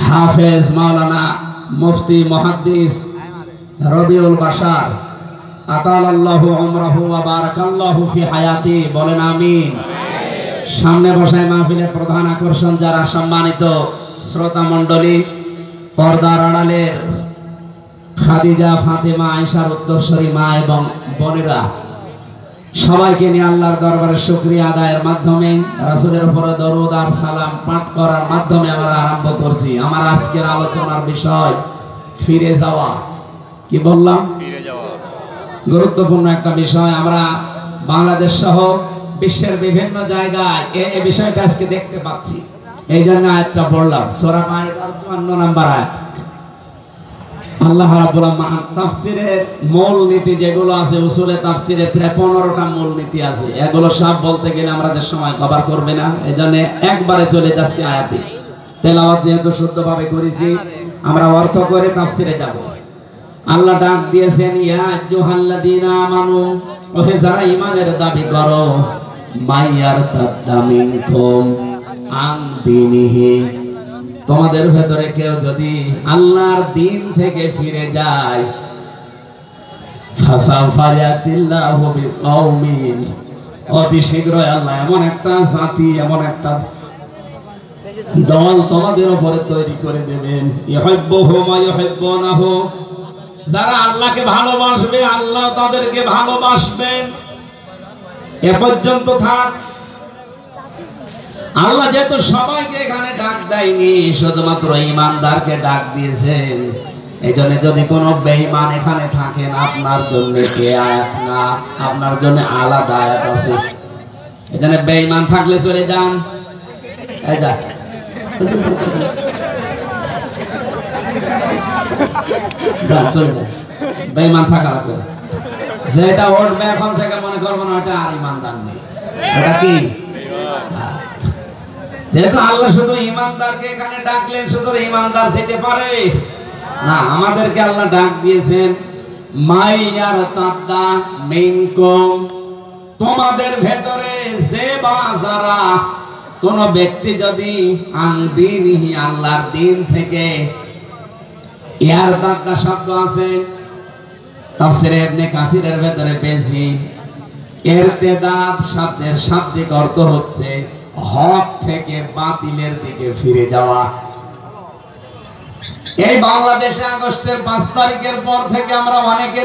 হাফেজ মাওলানা মুফতি মুহাদ্দিস রবিউল বাশার আতালাল্লাহু উমরাহু ওয়া বারাকাল্লাহু ফি হায়াতি, বলেন আমিন। সামনে বসায় মাহফিলের প্রধান আকর্ষণ যারা, সম্মানিত শ্রোতা মণ্ডলী, পর্দার আড়ালের খাদিজা, ফাতেমা, আয়েশার উত্তরসূরি মা এবং বোনেরা, সবাইকে নিয়ে আল্লাহর দরবারে শুকরিয়া আদায়ের মাধ্যমে, রাসূলের উপরে দরুদ আর সালাম পাঠ করার মাধ্যমে আমরা আরম্ভ করছি। আমার আজকের আলোচনার বিষয় ফিরে যাওয়া। কি বললাম? ফিরে যাওয়া। গুরুত্বপূর্ণ একটা বিষয়। আমরা বাংলাদেশ সহ বিশ্বের বিভিন্ন জায়গায় এই বিষয়টা আজকে দেখতে পাচ্ছি। এই জন্য আয়াতটা পড়লাম, সূরা মাইদার 54 নম্বর আয়াত। আল্লাহ রাব্বুল আলামিন তাফসীরের মূল নীতি যেগুলো আছে, উসুলে তাফসীরে প্রায় 15টা মূল নীতি আছে। এগুলো সব বলতে গেলে আমাদের সময় কভার করবে না, এজন্য একবারে চলে যাচ্ছি আয়াতে। তেলাওয়াত যেহেতু শুদ্ধভাবে করেছি, আমরা অর্থ করে তাফসীরে যাব। আল্লাহ ডাক দিয়েছেন, ইয়া আইয়ুহাল্লাযীনা আমানু, ওহে যারা ঈমানের দাবি করো, মাইয়ারতাদ্দা মিনকুম আন দীনিহি, তোমাদের ভেতরে কেউ যদি আল্লাহর দ্বীন থেকে ফিরে যায়, ফাসাউফা ইয়াতিল্লাহু বিকওমিন, অতি শীঘ্রই আল্লাহ এমন একটা জাতি, এমন একটা দল তোমাদের উপরে তৈরি করে দেবেন, ইউহিব্বুহুম ওয়া ইউহিব্বুনাহু, যারা আল্লাহকে ভালোবাসবে আল্লাহ তাদেরকে ভালোবাসবেন। এ পর্যন্ত থাক। আল্লাহ যেহেতু সবাইকে এখানে ডাক দেয়নি, শুধুমাত্র ঈমানদারকে ডাক দিয়েছেন, এইজন্য যদি কোনো বেঈমান এখানে থাকেন, আপনার জন্য এই আয়াত না, আপনার জন্য আলাদা আয়াত আছে। এখানে বেঈমান থাকলে চলে যান, এই যা চলে যান, বেঈমান থাকা লাগবে না। যেটা উঠবে এখন থেকে মনে করবো না ওটা আর ঈমানদার নেই, ওটা কি? যেহেতু আল্লাহ শুধু ঈমানদারকে এখানে ডাকলেন, শুধু ঈমানদার যেতে পারে না, আমাদেরকে আল্লাহ ডাক দিয়েছেন, মাইয়ারতাদ্দা মিনকুম, তোমাদের ভেতরে যে বা যারা, কোন ব্যক্তি যদি আন দীনিহি, আল্লাহর দ্বীন থেকে, ইয়ারতাদ্দা শব্দ আছে তাফসীরে ইবনে কাসিরের ভেতরে পেয়েছি, ইরতিদাদ শব্দের শাব্দিক অর্থ হচ্ছে হক থেকে বাতিলের দিকে ফিরে যাওয়া। এই বাংলাদেশে আগস্টের 5 তারিখের পর থেকে আমরা অনেকে